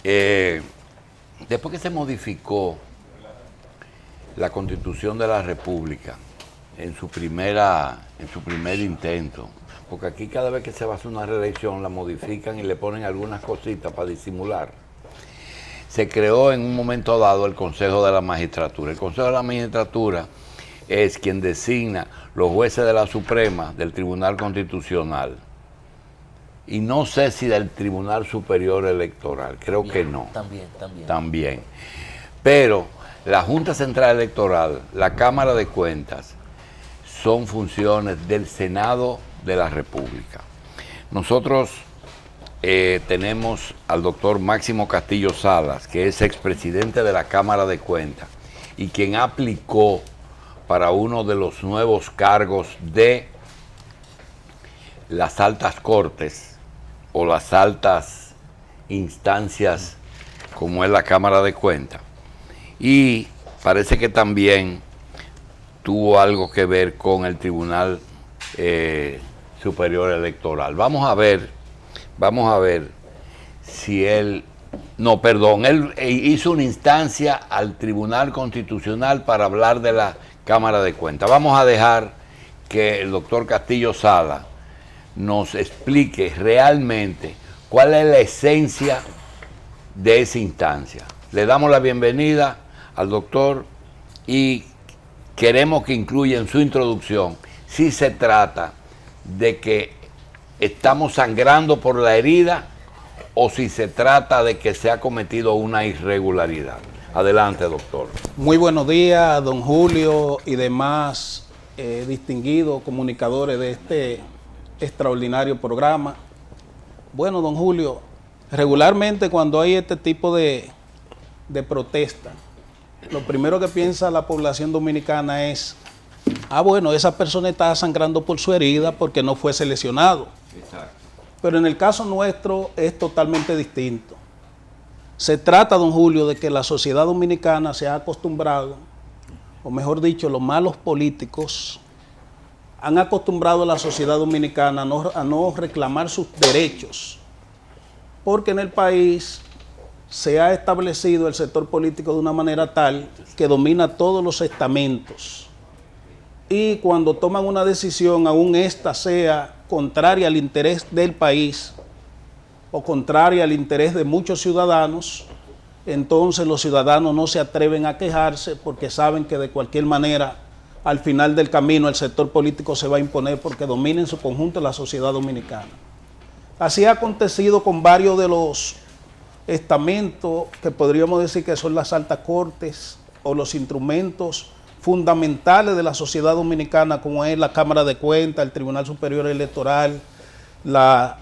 Eh, Después que se modificó la Constitución de la República en su primer intento, porque aquí cada vez que se va a hacer una reelección la modifican y le ponen algunas cositas para disimular. Se creó en un momento dado el Consejo de la Magistratura. El Consejo de la Magistratura es quien designa los jueces de la Suprema, del Tribunal Constitucional. Y no sé si del Tribunal Superior Electoral, creo que no. También. Pero la Junta Central Electoral, la Cámara de Cuentas, son funciones del Senado de la República. Nosotros tenemos al doctor Máximo Castillo Salas, que es expresidente de la Cámara de Cuentas y quien aplicó para uno de los nuevos cargos de las altas cortes o las altas instancias como es la Cámara de Cuentas. Y parece que también tuvo algo que ver con el Tribunal Superior Electoral. Vamos a ver si él hizo una instancia al Tribunal Constitucional para hablar de la Cámara de Cuentas. Vamos a dejar que el doctor Castillo Sala nos explique realmente cuál es la esencia de esa instancia. Le damos la bienvenida al doctor y queremos que incluya en su introducción si se trata de que estamos sangrando por la herida o si se trata de que se ha cometido una irregularidad. Adelante, doctor. Muy buenos días, don Julio y demás distinguidos comunicadores de este extraordinario programa. Bueno, don Julio, regularmente cuando hay este tipo de protesta, lo primero que piensa la población dominicana es, bueno, esa persona está sangrando por su herida porque no fue seleccionado. Exacto. Pero en el caso nuestro es totalmente distinto. Se trata, don Julio, de que la sociedad dominicana se ha acostumbrado, o mejor dicho, los malos políticos han acostumbrado a la sociedad dominicana a no reclamar sus derechos, porque en el país se ha establecido el sector político de una manera tal que domina todos los estamentos. Y cuando toman una decisión, aún esta sea contraria al interés del país o contraria al interés de muchos ciudadanos, entonces los ciudadanos no se atreven a quejarse porque saben que de cualquier manera, al final del camino, el sector político se va a imponer porque domina en su conjunto la sociedad dominicana. Así ha acontecido con varios de los estamentos que podríamos decir que son las altas cortes o los instrumentos fundamentales de la sociedad dominicana, como es la Cámara de Cuentas, el Tribunal Superior Electoral,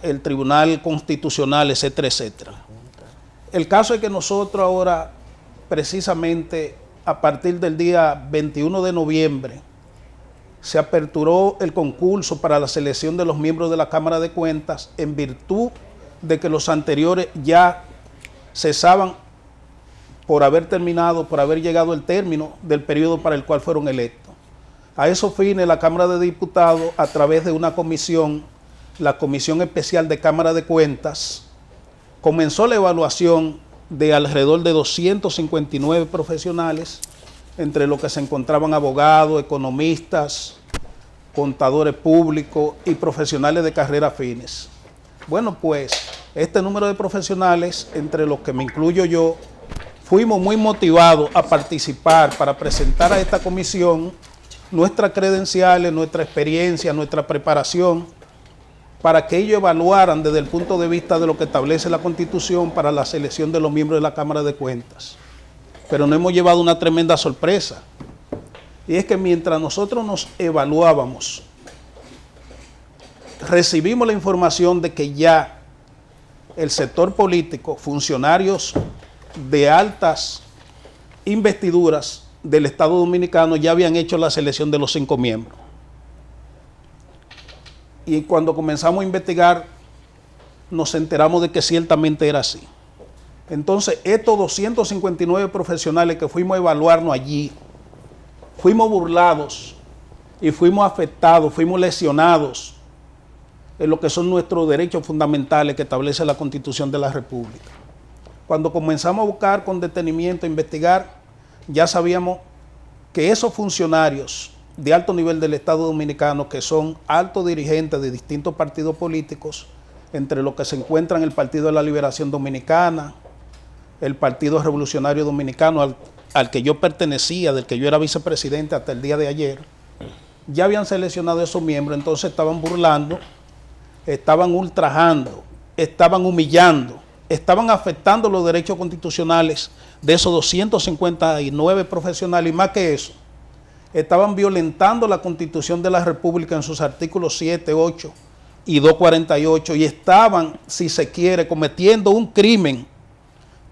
el Tribunal Constitucional, etcétera, etcétera. El caso es que nosotros ahora, precisamente a partir del día 21 de noviembre, se aperturó el concurso para la selección de los miembros de la Cámara de Cuentas en virtud de que los anteriores ya cesaban por haber llegado el término del periodo para el cual fueron electos. A esos fines, la Cámara de Diputados, a través de una comisión, la Comisión Especial de Cámara de Cuentas, comenzó la evaluación de alrededor de 259 profesionales, entre los que se encontraban abogados, economistas, contadores públicos y profesionales de carrera afines. Bueno, pues este número de profesionales, entre los que me incluyo yo, fuimos muy motivados a participar para presentar a esta comisión nuestras credenciales, nuestra experiencia, nuestra preparación, para que ellos evaluaran desde el punto de vista de lo que establece la Constitución para la selección de los miembros de la Cámara de Cuentas. Pero nos hemos llevado una tremenda sorpresa, y es que mientras nosotros nos evaluábamos, recibimos la información de que ya el sector político, funcionarios de altas investiduras del Estado Dominicano ya habían hecho la selección de los 5 miembros. Y cuando comenzamos a investigar, nos enteramos de que ciertamente era así. Entonces, estos 259 profesionales que fuimos a evaluarnos allí, fuimos burlados y fuimos afectados, fuimos lesionados en lo que son nuestros derechos fundamentales que establece la Constitución de la República. Cuando comenzamos a buscar con detenimiento, a investigar, ya sabíamos que esos funcionarios de alto nivel del Estado Dominicano, que son altos dirigentes de distintos partidos políticos, entre los que se encuentran el Partido de la Liberación Dominicana, el Partido Revolucionario Dominicano, al que yo pertenecía, del que yo era vicepresidente hasta el día de ayer, ya habían seleccionado esos miembros, entonces estaban burlando, estaban ultrajando, estaban humillando, estaban afectando los derechos constitucionales de esos 259 profesionales, y más que eso, estaban violentando la Constitución de la República en sus artículos 7, 8 y 248, y estaban, si se quiere, cometiendo un crimen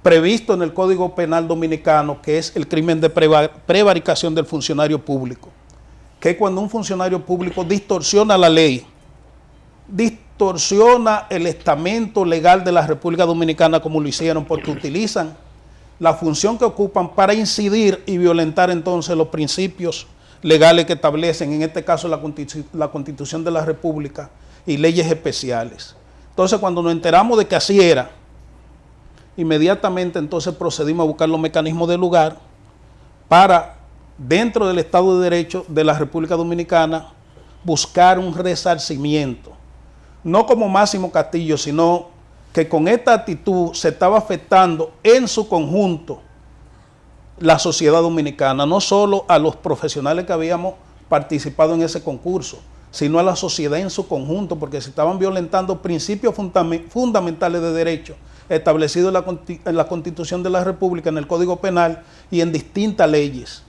previsto en el Código Penal Dominicano, que es el crimen de prevaricación del funcionario público, que es cuando un funcionario público distorsiona la ley, distorsiona el estamento legal de la República Dominicana, como lo hicieron, porque utilizan la función que ocupan para incidir y violentar entonces los principios legales que establecen, en este caso la Constitución de la República y leyes especiales. Entonces, cuando nos enteramos de que así era, inmediatamente entonces procedimos a buscar los mecanismos del lugar para, dentro del Estado de Derecho de la República Dominicana, buscar un resarcimiento, no como Máximo Castillo, sino que con esta actitud se estaba afectando en su conjunto la sociedad dominicana, no solo a los profesionales que habíamos participado en ese concurso, sino a la sociedad en su conjunto, porque se estaban violentando principios fundamentales de derecho establecidos en la Constitución de la República, en el Código Penal y en distintas leyes.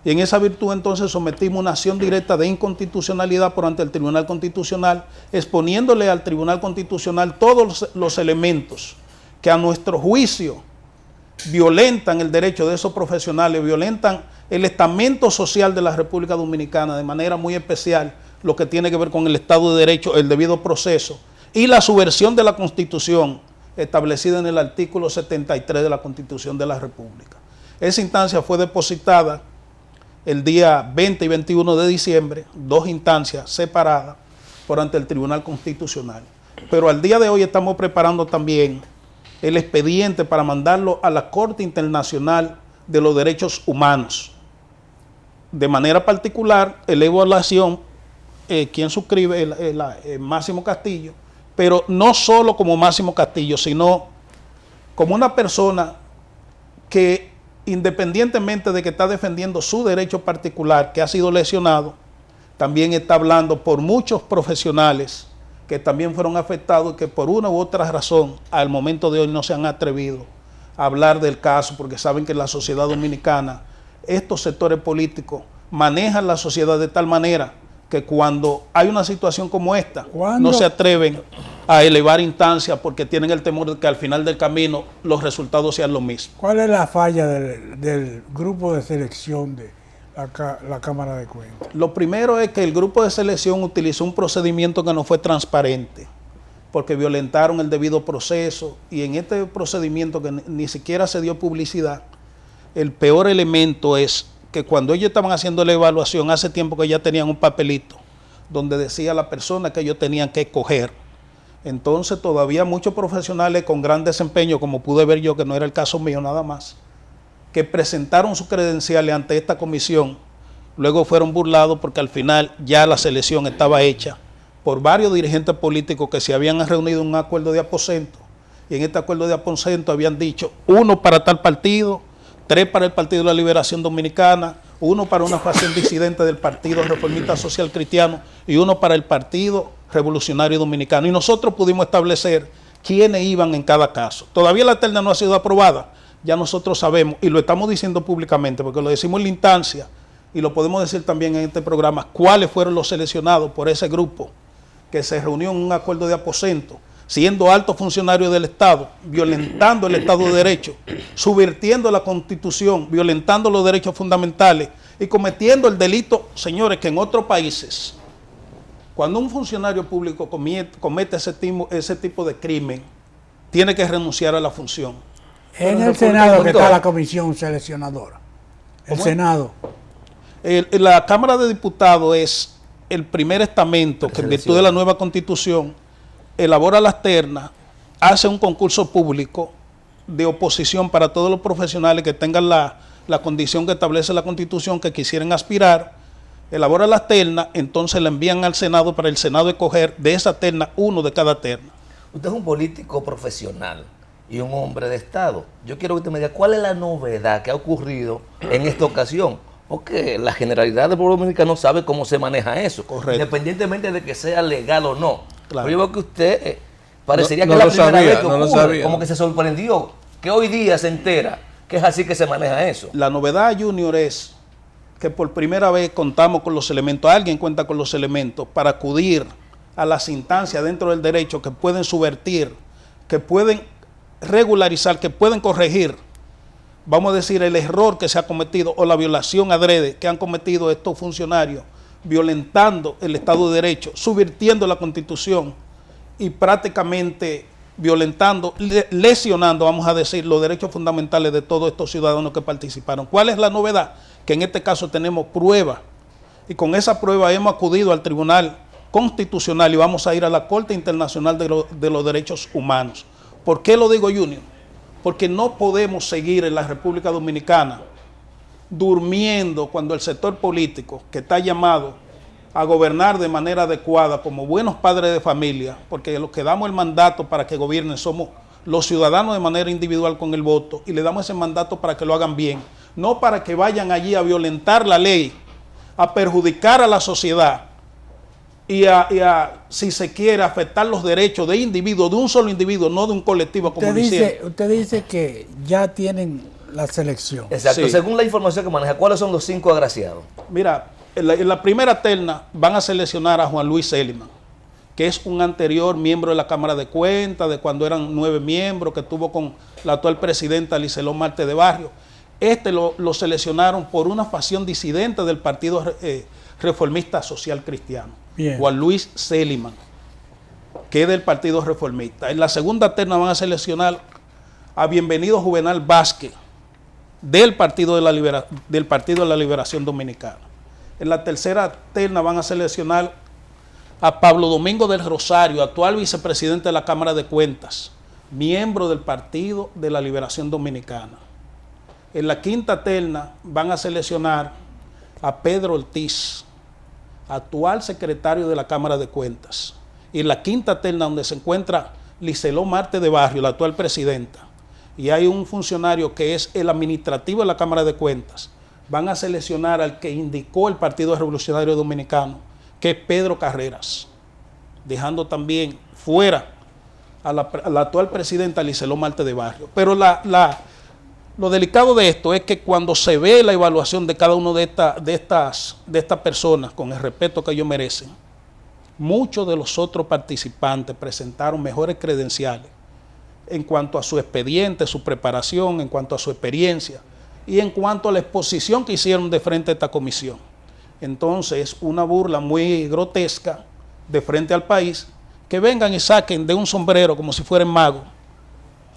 Y en esa virtud entonces sometimos una acción directa de inconstitucionalidad por ante el Tribunal Constitucional, exponiéndole al Tribunal Constitucional todos los elementos que a nuestro juicio violentan el derecho de esos profesionales, violentan el estamento social de la República Dominicana, de manera muy especial lo que tiene que ver con el Estado de Derecho, el debido proceso y la subversión de la Constitución establecida en el artículo 73 de la Constitución de la República. Esa instancia fue depositada el día 20 y 21 de diciembre, dos instancias separadas por ante el Tribunal Constitucional. Pero al día de hoy estamos preparando también el expediente para mandarlo a la Corte Internacional de los Derechos Humanos. De manera particular, elevo a la acción quien suscribe el Máximo Castillo, pero no solo como Máximo Castillo, sino como una persona que, independientemente de que está defendiendo su derecho particular, que ha sido lesionado, también está hablando por muchos profesionales que también fueron afectados y que por una u otra razón al momento de hoy no se han atrevido a hablar del caso, porque saben que en la sociedad dominicana estos sectores políticos manejan la sociedad de tal manera que cuando hay una situación como esta, no se atreven a elevar instancias porque tienen el temor de que al final del camino los resultados sean los mismos. ¿Cuál es la falla del grupo de selección de la Cámara de Cuentas? Lo primero es que el grupo de selección utilizó un procedimiento que no fue transparente, porque violentaron el debido proceso, y en este procedimiento que ni siquiera se dio publicidad, el peor elemento es que cuando ellos estaban haciendo la evaluación, hace tiempo que ya tenían un papelito donde decía la persona que ellos tenían que escoger. Entonces todavía muchos profesionales con gran desempeño, como pude ver yo, que no era el caso mío nada más, que presentaron sus credenciales ante esta comisión, luego fueron burlados porque al final ya la selección estaba hecha por varios dirigentes políticos que se habían reunido en un acuerdo de aposento, y en este acuerdo de aposento habían dicho 1 para tal partido, 3 para el Partido de la Liberación Dominicana, 1 para una facción disidente del Partido Reformista Social Cristiano y 1 para el Partido Revolucionario Dominicano. Y nosotros pudimos establecer quiénes iban en cada caso. Todavía la terna no ha sido aprobada, ya nosotros sabemos, y lo estamos diciendo públicamente, porque lo decimos en la instancia, y lo podemos decir también en este programa, cuáles fueron los seleccionados por ese grupo que se reunió en un acuerdo de aposento, siendo altos funcionarios del Estado, violentando el Estado de Derecho, subvirtiendo la Constitución, violentando los derechos fundamentales y cometiendo el delito, señores, que en otros países, cuando un funcionario público comete ese tipo de crimen, tiene que renunciar a la función. En el Senado que está la comisión seleccionadora. El Senado. La Cámara de Diputados es el primer estamento que en virtud de la nueva Constitución elabora las ternas, hace un concurso público de oposición para todos los profesionales que tengan la condición que establece la Constitución, que quisieran aspirar, elabora las ternas, entonces la envían al Senado para el Senado escoger de esa terna uno de cada terna. Usted es un político profesional y un hombre de Estado. Yo quiero que usted me diga cuál es la novedad que ha ocurrido en esta ocasión, porque la generalidad del pueblo dominicano sabe cómo se maneja eso, correcto, independientemente de que sea legal o no. Claro. Pero yo veo que usted parecería no que es la primera sabía, vez que no lo ocurre, sabía. como que se sorprendió, que hoy día se entera que es así que se maneja eso. La novedad, Junior, es que por primera vez contamos con los elementos, alguien cuenta con los elementos para acudir a las instancias dentro del derecho que pueden subvertir, que pueden regularizar, que pueden corregir, vamos a decir, el error que se ha cometido o la violación adrede que han cometido estos funcionarios, violentando el Estado de Derecho, subvirtiendo la Constitución y prácticamente violentando, lesionando, vamos a decir, los derechos fundamentales de todos estos ciudadanos que participaron. ¿Cuál es la novedad? Que en este caso tenemos prueba, y con esa prueba hemos acudido al Tribunal Constitucional y vamos a ir a la Corte Internacional de los Derechos Humanos. ¿Por qué lo digo, Junior? Porque no podemos seguir en la República Dominicana durmiendo cuando el sector político, que está llamado a gobernar de manera adecuada como buenos padres de familia, porque los que damos el mandato para que gobiernen somos los ciudadanos de manera individual con el voto, y le damos ese mandato para que lo hagan bien, no para que vayan allí a violentar la ley, a perjudicar a la sociedad y a, si se quiere, afectar los derechos de individuos, de un solo individuo, no de un colectivo como lo hicieron. Usted dice que ya tienen la selección. Exacto, Sí. según la información que maneja, ¿cuáles son los 5 agraciados? Mira, en la primera terna van a seleccionar a Juan Luis Seliman, que es un anterior miembro de la Cámara de Cuentas, de cuando eran 9 miembros, que estuvo con la actual presidenta Liseló Marte de Barrio. Lo seleccionaron por una facción disidente del Partido Reformista Social Cristiano. Bien. Juan Luis Seliman, que es del Partido Reformista. En la segunda terna van a seleccionar a Bienvenido Juvenal Vázquez, del Partido de la Liberación Dominicana. En la tercera terna van a seleccionar a Pablo Domingo del Rosario, actual vicepresidente de la Cámara de Cuentas, miembro del Partido de la Liberación Dominicana. En la quinta terna van a seleccionar a Pedro Ortiz, actual secretario de la Cámara de Cuentas. Y en la quinta terna, donde se encuentra Liseló Marte de Barrio, la actual presidenta, y hay un funcionario que es el administrativo de la Cámara de Cuentas, van a seleccionar al que indicó el Partido Revolucionario Dominicano, que es Pedro Carreras, dejando también fuera a la actual presidenta Liseló Marte de Barrio. Pero lo delicado de esto es que cuando se ve la evaluación de cada uno de estas personas, con el respeto que ellos merecen, muchos de los otros participantes presentaron mejores credenciales en cuanto a su expediente, su preparación, en cuanto a su experiencia y en cuanto a la exposición que hicieron de frente a esta comisión. Entonces, una burla muy grotesca de frente al país, que vengan y saquen de un sombrero como si fueran magos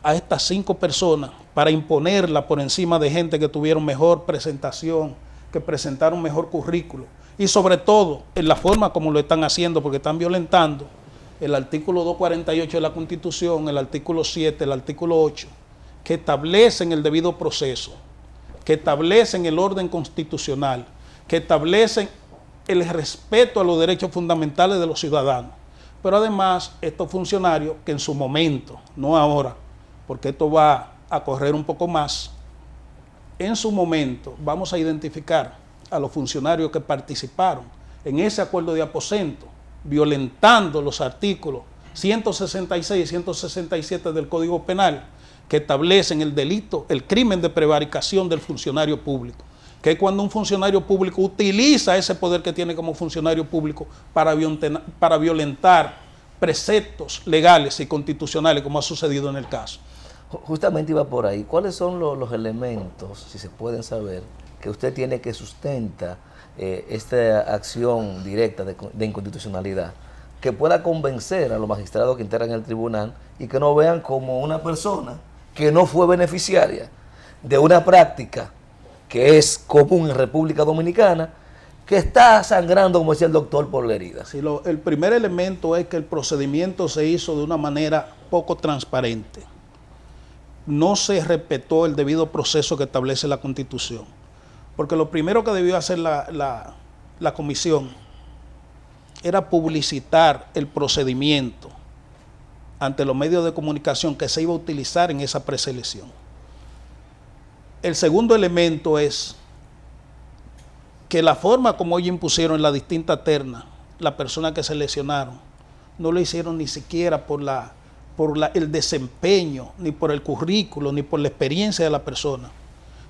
a estas 5 personas para imponerla por encima de gente que tuvieron mejor presentación, que presentaron mejor currículo, y sobre todo en la forma como lo están haciendo, porque están violentando el artículo 248 de la Constitución, el artículo 7, el artículo 8, que establecen el debido proceso, que establecen el orden constitucional, que establecen el respeto a los derechos fundamentales de los ciudadanos. Pero además, estos funcionarios que en su momento, no ahora, porque esto va a correr un poco más, en su momento vamos a identificar a los funcionarios que participaron en ese acuerdo de aposento, violentando los artículos 166 y 167 del Código Penal, que establecen el delito, el crimen de prevaricación del funcionario público, que es cuando un funcionario público utiliza ese poder que tiene como funcionario público para violentar preceptos legales y constitucionales, como ha sucedido en el caso. Justamente iba por ahí. ¿Cuáles son los elementos, si se pueden saber, que usted tiene que sustenta esta acción directa de inconstitucionalidad, que pueda convencer a los magistrados que integran el tribunal y que no vean como una persona que no fue beneficiaria de una práctica que es común en República Dominicana, que está sangrando, como decía el doctor, por la herida? Sí, el primer elemento es que el procedimiento se hizo de una manera poco transparente. no se respetó el debido proceso que establece la Constitución. Porque lo primero que debió hacer la comisión era publicitar el procedimiento ante los medios de comunicación que se iba a utilizar en esa preselección. El segundo elemento es que la forma como ellos impusieron en la distinta terna, las personas que seleccionaron, no lo hicieron ni siquiera por el desempeño, ni por el currículo, ni por la experiencia de la persona,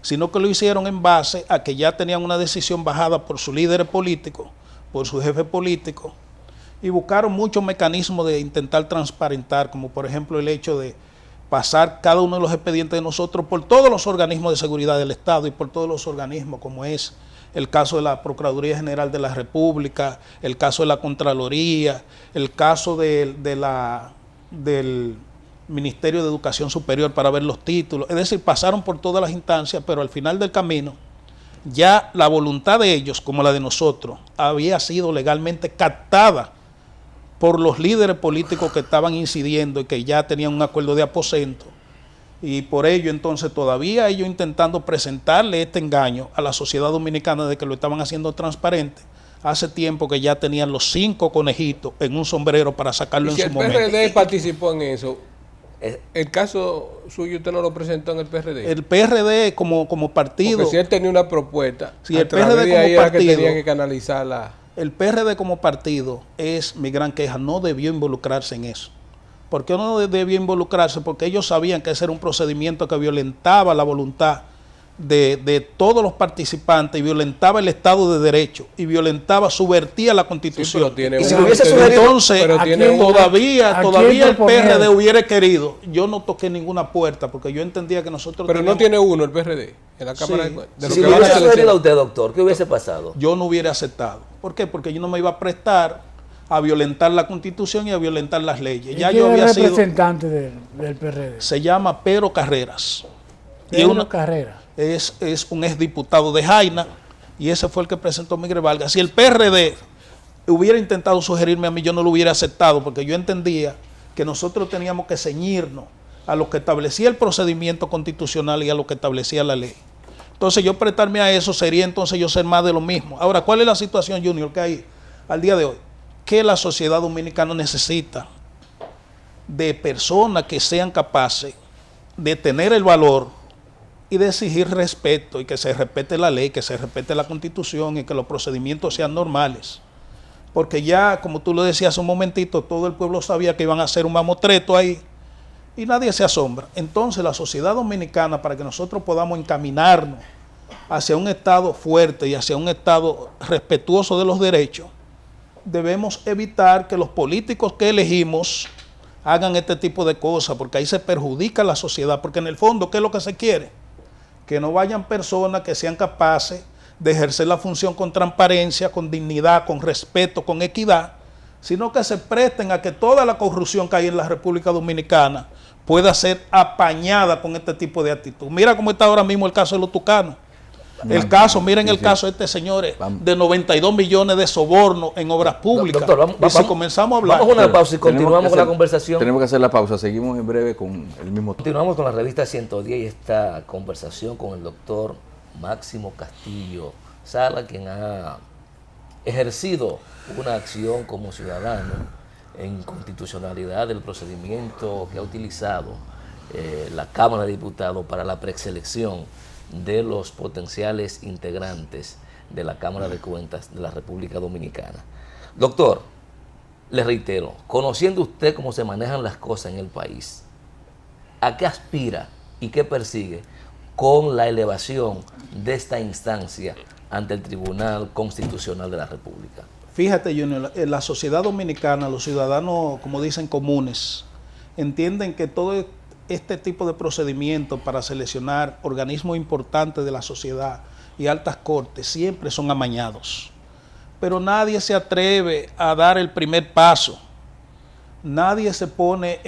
sino que lo hicieron en base a que ya tenían una decisión bajada por su líder político, por su jefe político, y buscaron muchos mecanismos de intentar transparentar, como por ejemplo el hecho de pasar cada uno de los expedientes de nosotros por todos los organismos de seguridad del Estado y por todos los organismos, como es el caso de la Procuraduría General de la República, el caso de la Contraloría, el caso del Ministerio de Educación Superior para ver los títulos. Es decir, pasaron por todas las instancias, pero al final del camino ya la voluntad de ellos, como la de nosotros, había sido legalmente captada por los líderes políticos que estaban incidiendo y que ya tenían un acuerdo de aposento. Y por ello entonces todavía ellos intentando presentarle este engaño a la sociedad dominicana de que lo estaban haciendo transparente, hace tiempo que ya tenían los 5 conejitos en un sombrero para sacarlo en su momento. ¿El PRD participó en eso? ¿El caso suyo usted no lo presentó en el PRD? El PRD como partido... Porque si él tenía una propuesta, si el PRD como partido, que tenía que canalizarla. El PRD como partido es mi gran queja, no debió involucrarse en eso. ¿Por qué no debió involucrarse? Porque ellos sabían que ese era un procedimiento que violentaba la voluntad de todos los participantes y violentaba el Estado de Derecho y violentaba, subvertía la Constitución. Sí, y si lo hubiese sugerido, entonces todavía el PRD hubiera querido. Yo no toqué ninguna puerta porque yo entendía que nosotros pero no tiene uno el PRD en la Cámara de lo si lo hubiese sugerido a usted, doctor, ¿qué hubiese pasado? Yo no hubiera aceptado. ¿Por qué? Porque yo no me iba a prestar a violentar la Constitución y a violentar las leyes. Ya yo había sido representante del PRD. Se llama Pedro Carreras. Pedro Carreras. Es un exdiputado de Jaina y ese fue el que presentó Miguel Vargas. Si el PRD hubiera intentado sugerirme a mí, yo no lo hubiera aceptado porque yo entendía que nosotros teníamos que ceñirnos a lo que establecía el procedimiento constitucional y a lo que establecía la ley. Entonces yo prestarme a eso sería entonces yo ser más de lo mismo. Ahora, ¿cuál es la situación, Junior, que hay al día de hoy? Que la sociedad dominicana necesita de personas que sean capaces de tener el valor y de exigir respeto y que se respete la ley, que se respete la Constitución y que los procedimientos sean normales. Porque ya, como tú lo decías hace un momentito, todo el pueblo sabía que iban a hacer un mamotreto ahí y nadie se asombra. Entonces la sociedad dominicana, para que nosotros podamos encaminarnos hacia un Estado fuerte y hacia un Estado respetuoso de los derechos, debemos evitar que los políticos que elegimos hagan este tipo de cosas, porque ahí se perjudica a la sociedad, porque en el fondo, ¿qué es lo que se quiere? Que no vayan personas que sean capaces de ejercer la función con transparencia, con dignidad, con respeto, con equidad, sino que se presten a que toda la corrupción que hay en la República Dominicana pueda ser apañada con este tipo de actitud. Mira cómo está ahora mismo el caso de los tucanos. El caso, miren el caso de este señor de 92 millones de sobornos en obras públicas. Doctor, si comenzamos a hablar. Vamos a una pausa y continuamos con la conversación. Tenemos que hacer la pausa, seguimos en breve con el mismo. Continuamos con la revista 110 y esta conversación con el doctor Máximo Castillo Sala, quien ha ejercido una acción como ciudadano en constitucionalidad del procedimiento que ha utilizado la Cámara de Diputados para la preselección de los potenciales integrantes de la Cámara de Cuentas de la República Dominicana. Doctor, le reitero, conociendo usted cómo se manejan las cosas en el país, ¿a qué aspira y qué persigue con la elevación de esta instancia ante el Tribunal Constitucional de la República? Fíjate, Junior, en la sociedad dominicana, los ciudadanos, como dicen, comunes, entienden que todo este tipo de procedimientos para seleccionar organismos importantes de la sociedad y altas cortes siempre son amañados. Pero nadie se atreve a dar el primer paso. Nadie se pone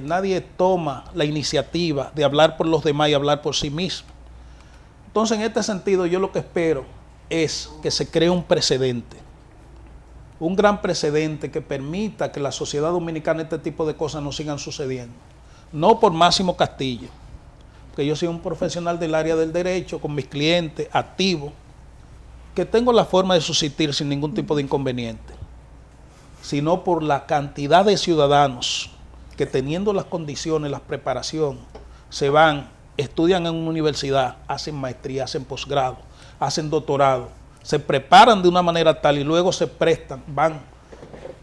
nadie toma la iniciativa de hablar por los demás y hablar por sí mismo. Entonces, en este sentido, yo lo que espero es que se cree un precedente. Un gran precedente que permita que la sociedad dominicana este tipo de cosas no sigan sucediendo. no por Máximo Castillo, porque yo soy un profesional del área del derecho, con mis clientes, activo, que tengo la forma de subsistir sin ningún tipo de inconveniente, sino por la cantidad de ciudadanos que, teniendo las condiciones, la preparación, se van, estudian en una universidad, hacen maestría, hacen posgrado, hacen doctorado, se preparan de una manera tal y luego se prestan, van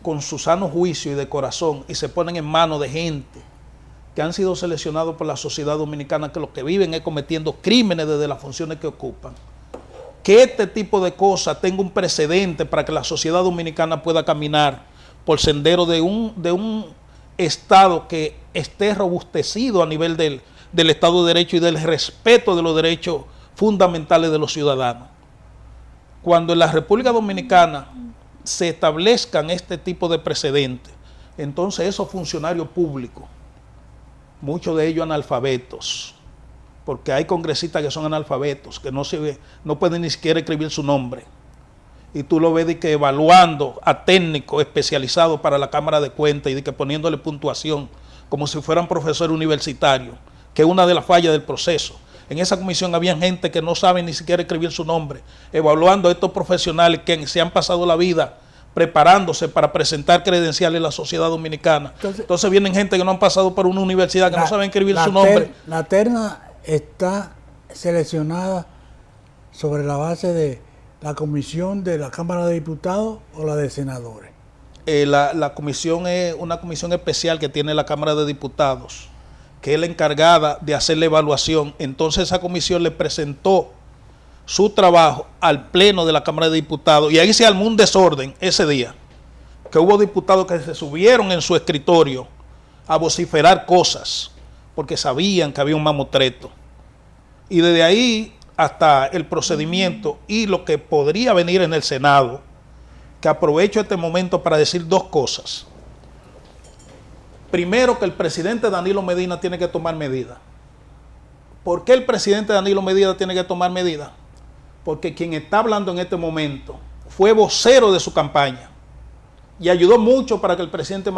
con su sano juicio y de corazón y se ponen en manos de gente que han sido seleccionados por la sociedad dominicana, que lo que viven es cometiendo crímenes desde las funciones que ocupan. Que este tipo de cosas tenga un precedente para que la sociedad dominicana pueda caminar por sendero de un Estado que esté robustecido a nivel del Estado de Derecho y del respeto de los derechos fundamentales de los ciudadanos. Cuando en la República Dominicana se establezcan este tipo de precedentes, entonces esos funcionarios públicos, muchos de ellos analfabetos, porque hay congresistas que son analfabetos, que no pueden ni siquiera escribir su nombre, y tú lo ves de que evaluando a técnicos especializados para la Cámara de Cuentas y de que poniéndole puntuación como si fueran profesores universitarios, que es una de las fallas del proceso. En esa comisión había gente que no sabe ni siquiera escribir su nombre, evaluando a estos profesionales que se han pasado la vida preparándose para presentar credenciales a la sociedad dominicana. Entonces vienen gente que no han pasado por una universidad, que no saben escribir su nombre. La terna está seleccionada sobre la base de la comisión de la Cámara de Diputados o la de senadores. La comisión es una comisión especial que tiene la Cámara de Diputados, que es la encargada de hacer la evaluación. Entonces esa comisión le presentó su trabajo al Pleno de la Cámara de Diputados y ahí se armó un desorden ese día, que hubo diputados que se subieron en su escritorio a vociferar cosas porque sabían que había un mamotreto. Y desde ahí hasta el procedimiento y lo que podría venir en el Senado, que aprovecho este momento para decir dos cosas. Primero, que el presidente Danilo Medina tiene que tomar medidas. ¿Por qué el presidente Danilo Medina tiene que tomar medidas? Porque quien está hablando en este momento fue vocero de su campaña y ayudó mucho para que el presidente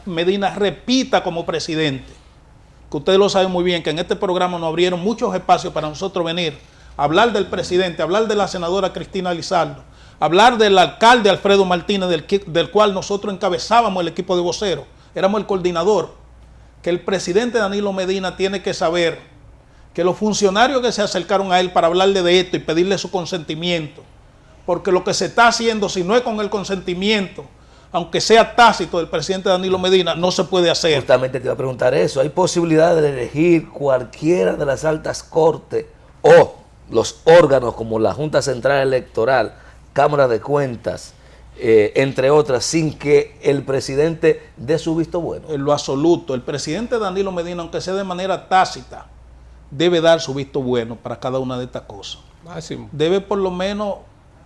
Medina repita como presidente. Que ustedes lo saben muy bien, que en este programa nos abrieron muchos espacios para nosotros venir a hablar del presidente, hablar de la senadora Cristina Lizardo, hablar del alcalde Alfredo Martínez, del cual nosotros encabezábamos el equipo de voceros, éramos el coordinador. Que el presidente Danilo Medina tiene que saber que los funcionarios que se acercaron a él para hablarle de esto y pedirle su consentimiento, porque lo que se está haciendo, si no es con el consentimiento, aunque sea tácito del presidente Danilo Medina, no se puede hacer. Justamente te iba a preguntar eso. ¿Hay posibilidad de elegir cualquiera de las altas cortes o los órganos como la Junta Central Electoral, Cámara de Cuentas, entre otras, sin que el presidente dé su visto bueno? En lo absoluto, el presidente Danilo Medina, aunque sea de manera tácita, debe dar su visto bueno para cada una de estas cosas. Máximo. Debe por lo menos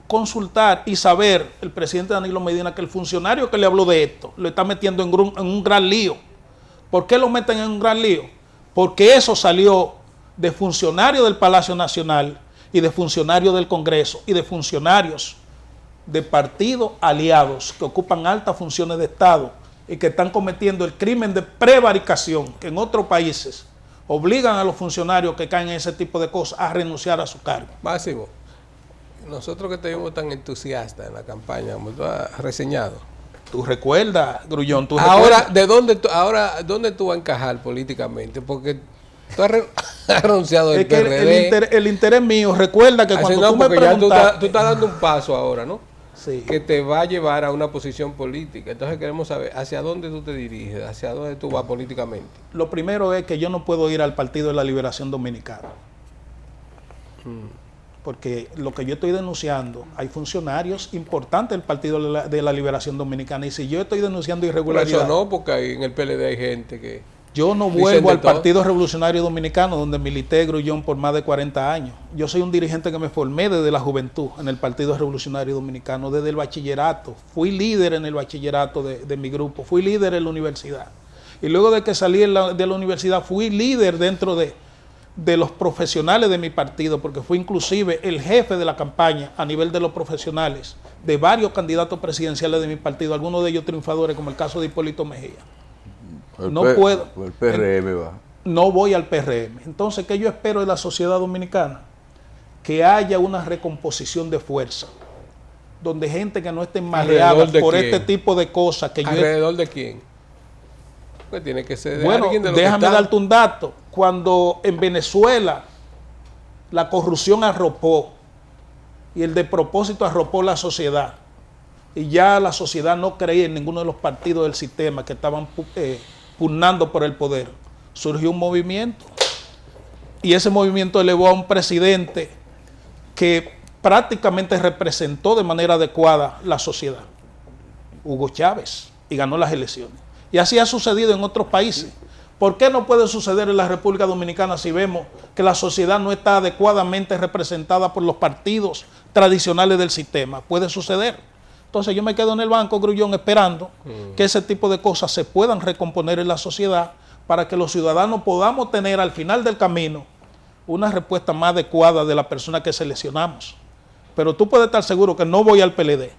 consultar y saber el presidente Danilo Medina que el funcionario que le habló de esto lo está metiendo en un gran lío. ¿Por qué lo meten en un gran lío? Porque eso salió de funcionarios del Palacio Nacional y de funcionarios del Congreso y de funcionarios de partidos aliados que ocupan altas funciones de Estado y que están cometiendo el crimen de prevaricación, que en otros países obligan a los funcionarios que caen en ese tipo de cosas a renunciar a su cargo. Máximo, nosotros que te vimos tan entusiastas en la campaña, como tú has reseñado. ¿Tú recuerdas, Grullón? ¿Tú Ahora, recuerdas? ¿dónde tú vas a encajar políticamente? Porque tú has renunciado del Es que PRD. el interés mío, recuerda que cuando tú me preguntaste... tú estás dando un paso ahora, ¿no? Sí. Que te va a llevar a una posición política. Entonces queremos saber hacia dónde tú te diriges, hacia dónde tú vas políticamente. Lo primero es que yo no puedo ir al Partido de la Liberación Dominicana. Porque lo que yo estoy denunciando, hay funcionarios importantes del Partido de la Liberación Dominicana. Y si yo estoy denunciando Por irregularidades... eso no, porque en el PLD hay gente que... Yo no vuelvo al Partido Revolucionario Dominicano, donde milité, Grullón, por más de 40 años. Yo soy un dirigente que me formé desde la juventud en el Partido Revolucionario Dominicano, desde el bachillerato. Fui líder en el bachillerato de mi grupo, fui líder en la universidad. Y luego de que salí de la universidad, fui líder dentro de los profesionales de mi partido, porque fui inclusive el jefe de la campaña a nivel de los profesionales de varios candidatos presidenciales de mi partido, algunos de ellos triunfadores, como el caso de Hipólito Mejía. No puedo. El PRM va. No voy al PRM. Entonces, ¿qué yo espero de la sociedad dominicana? Que haya una recomposición de fuerza, donde gente que no esté maleada por este tipo de cosas que ¿Alrededor de quién? Pues tiene que ser de bueno, alguien de lo déjame que está. darte un dato. Cuando en Venezuela la corrupción arropó y el despropósito arropó la sociedad, y ya la sociedad no creía en ninguno de los partidos del sistema que estaban pugnando por el poder, surgió un movimiento, y ese movimiento elevó a un presidente que prácticamente representó de manera adecuada la sociedad, Hugo Chávez, y ganó las elecciones. Y así ha sucedido en otros países. ¿Por qué no puede suceder en la República Dominicana si vemos que la sociedad no está adecuadamente representada por los partidos tradicionales del sistema? Puede suceder. Entonces yo me quedo en el banco, Grullón, esperando que ese tipo de cosas se puedan recomponer en la sociedad para que los ciudadanos podamos tener al final del camino una respuesta más adecuada de la persona que seleccionamos. Pero tú puedes estar seguro que no voy al PLD,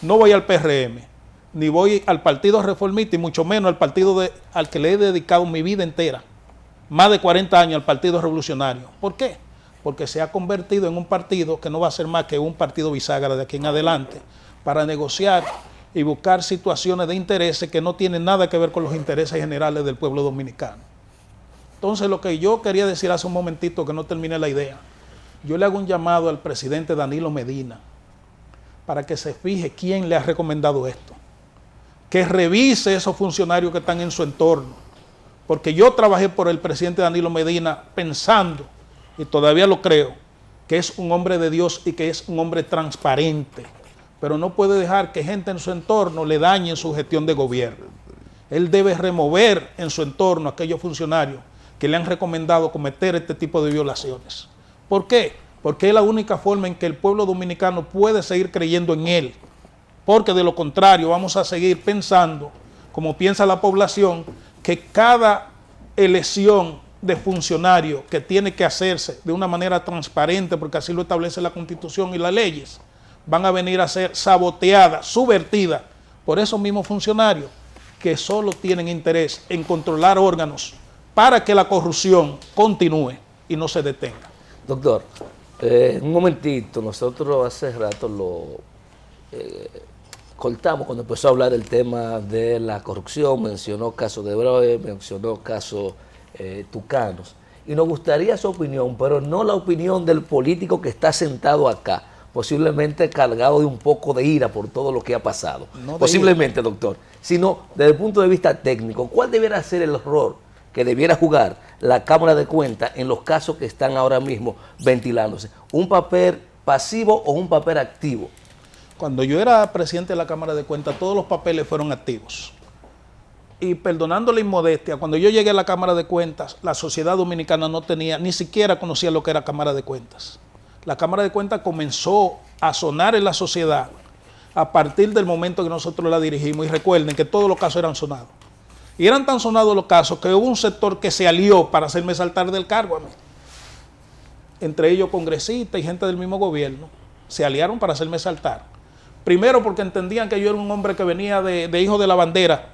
no voy al PRM, ni voy al Partido Reformista y mucho menos al partido al que le he dedicado mi vida entera, más de 40 años al Partido Revolucionario. ¿Por qué? Porque se ha convertido en un partido que no va a ser más que un partido bisagra de aquí en adelante para negociar y buscar situaciones de intereses que no tienen nada que ver con los intereses generales del pueblo dominicano. Entonces, lo que yo quería decir hace un momentito, que no terminé la idea, yo le hago un llamado al presidente Danilo Medina para que se fije quién le ha recomendado esto, que revise esos funcionarios que están en su entorno, porque yo trabajé por el presidente Danilo Medina pensando, y todavía lo creo, que es un hombre de Dios y que es un hombre transparente, pero no puede dejar que gente en su entorno le dañe su gestión de gobierno. Él debe remover en su entorno a aquellos funcionarios que le han recomendado cometer este tipo de violaciones. ¿Por qué? Porque es la única forma en que el pueblo dominicano puede seguir creyendo en él, porque de lo contrario vamos a seguir pensando, como piensa la población, que cada elección de funcionario que tiene que hacerse de una manera transparente, porque así lo establece la Constitución y las leyes, van a venir a ser saboteadas, subvertidas por esos mismos funcionarios que solo tienen interés en controlar órganos para que la corrupción continúe y no se detenga. Doctor, un momentito, nosotros hace rato lo cortamos cuando empezó a hablar del tema de la corrupción, mencionó casos de Broe, mencionó casos tucanos, y nos gustaría su opinión, pero no la opinión del político que está sentado acá, posiblemente cargado de un poco de ira por todo lo que ha pasado, no posiblemente, doctor, sino desde el punto de vista técnico. ¿Cuál debiera ser el rol que debiera jugar la Cámara de Cuentas en los casos que están ahora mismo ventilándose? ¿Un papel pasivo o un papel activo? Cuando yo era presidente de la Cámara de Cuentas, todos los papeles fueron activos. Y perdonando la inmodestia, cuando yo llegué a la Cámara de Cuentas, la sociedad dominicana no tenía, ni siquiera conocía lo que era Cámara de Cuentas. La Cámara de Cuentas comenzó a sonar en la sociedad a partir del momento que nosotros la dirigimos. Y recuerden que todos los casos eran sonados. Y eran tan sonados los casos que hubo un sector que se alió para hacerme saltar del cargo a mí. Entre ellos congresistas y gente del mismo gobierno se aliaron para hacerme saltar. Primero porque entendían que yo era un hombre que venía de hijo de la bandera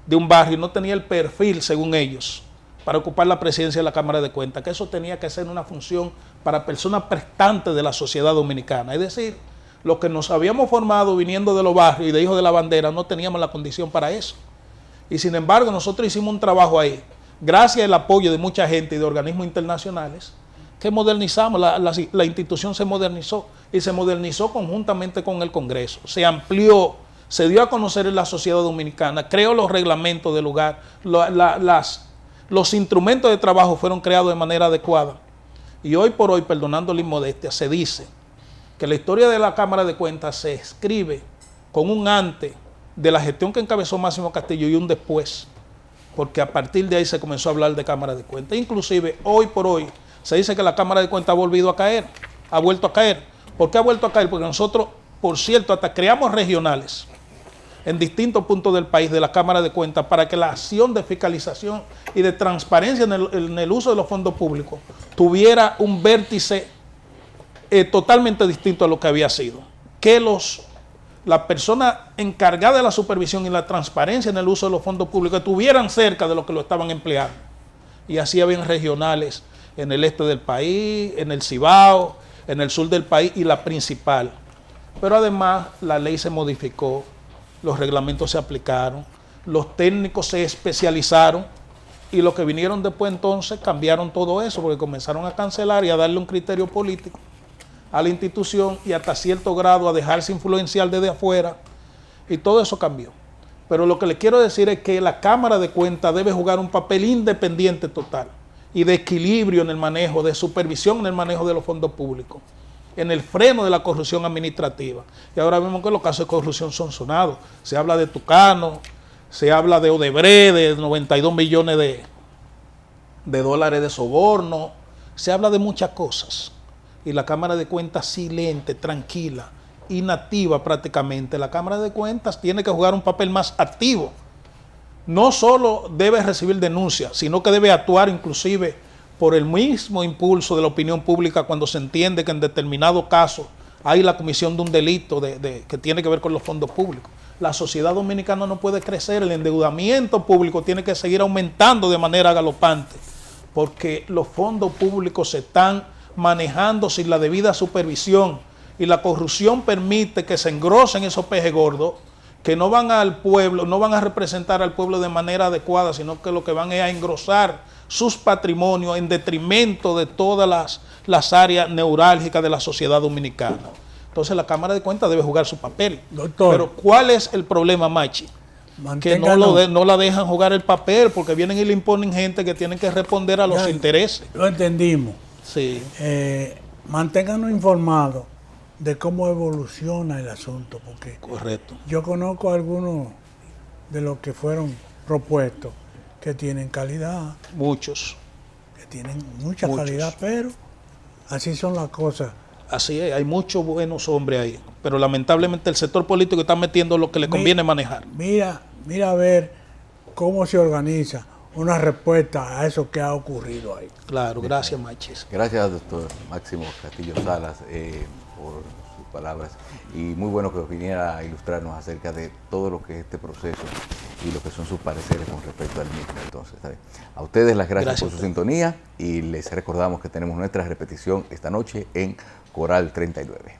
de un barrio y no tenía el perfil, según ellos, para ocupar la presidencia de la Cámara de Cuentas, que eso tenía que ser una función para personas prestantes de la sociedad dominicana. Es decir, los que nos habíamos formado viniendo de los barrios y de hijos de la bandera no teníamos la condición para eso. Y sin embargo, nosotros hicimos un trabajo ahí, gracias al apoyo de mucha gente y de organismos internacionales, que modernizamos, la institución se modernizó y se modernizó conjuntamente con el Congreso, se amplió, se dio a conocer en la sociedad dominicana, creó los reglamentos del lugar, los instrumentos de trabajo fueron creados de manera adecuada. Y hoy por hoy, perdonando la inmodestia, se dice que la historia de la Cámara de Cuentas se escribe con un antes de la gestión que encabezó Máximo Castillo y un después, porque a partir de ahí se comenzó a hablar de Cámara de Cuentas. Inclusive, hoy por hoy, se dice que la Cámara de Cuentas ha volvido a caer, ha vuelto a caer. ¿Por qué ha vuelto a caer? Porque nosotros, por cierto, hasta creamos regionales en distintos puntos del país de la Cámara de Cuentas para que la acción de fiscalización y de transparencia en el uso de los fondos públicos tuviera un vértice totalmente distinto a lo que había sido. Que los la persona encargada de la supervisión y la transparencia en el uso de los fondos públicos estuvieran cerca de los que lo estaban empleando. Y así habían regionales en el este del país, en el Cibao, en el sur del país y la principal. Pero además la ley se modificó, los reglamentos se aplicaron, los técnicos se especializaron y los que vinieron después entonces cambiaron todo eso porque comenzaron a cancelar y a darle un criterio político a la institución y hasta cierto grado a dejarse influenciar desde afuera y todo eso cambió. Pero lo que le quiero decir es que la Cámara de Cuentas debe jugar un papel independiente total y de equilibrio en el manejo, de supervisión en el manejo de los fondos públicos, en el freno de la corrupción administrativa. Y ahora vemos que los casos de corrupción son sonados. Se habla de Tucano, se habla de Odebrecht, de 92 millones de dólares de soborno, se habla de muchas cosas. Y la Cámara de Cuentas silente, tranquila, inactiva prácticamente. La Cámara de Cuentas tiene que jugar un papel más activo. No solo debe recibir denuncias, sino que debe actuar inclusive por el mismo impulso de la opinión pública cuando se entiende que en determinado caso hay la comisión de un delito que tiene que ver con los fondos públicos. La sociedad dominicana no puede crecer, el endeudamiento público tiene que seguir aumentando de manera galopante, porque los fondos públicos se están manejando sin la debida supervisión y la corrupción permite que se engrosen esos pejes gordos que no van al pueblo, no van a representar al pueblo de manera adecuada, sino que lo que van es a engrosar sus patrimonios en detrimento de todas las áreas neurálgicas de la sociedad dominicana. Entonces la Cámara de Cuentas debe jugar su papel. Doctor, pero ¿cuál es el problema, Machi? Que no la dejan jugar el papel porque vienen y le imponen gente que tienen que responder a los intereses. Lo entendimos. Sí. Manténganos informados de cómo evoluciona el asunto, porque correcto. Yo conozco a algunos de los que fueron propuestos que tienen calidad. Muchos. Que tienen mucha calidad, pero así son las cosas. Así es, hay muchos buenos hombres ahí, pero lamentablemente el sector político está metiendo lo que le conviene manejar. Mira a ver cómo se organiza una respuesta a eso que ha ocurrido ahí. Claro, gracias, Machis. Gracias, doctor Máximo Castillo Salas, por sus palabras. Y muy bueno que viniera a ilustrarnos acerca de todo lo que es este proceso y lo que son sus pareceres con respecto al mismo. Entonces, a ustedes las gracias por su sintonía y les recordamos que tenemos nuestra repetición esta noche en Coral 39.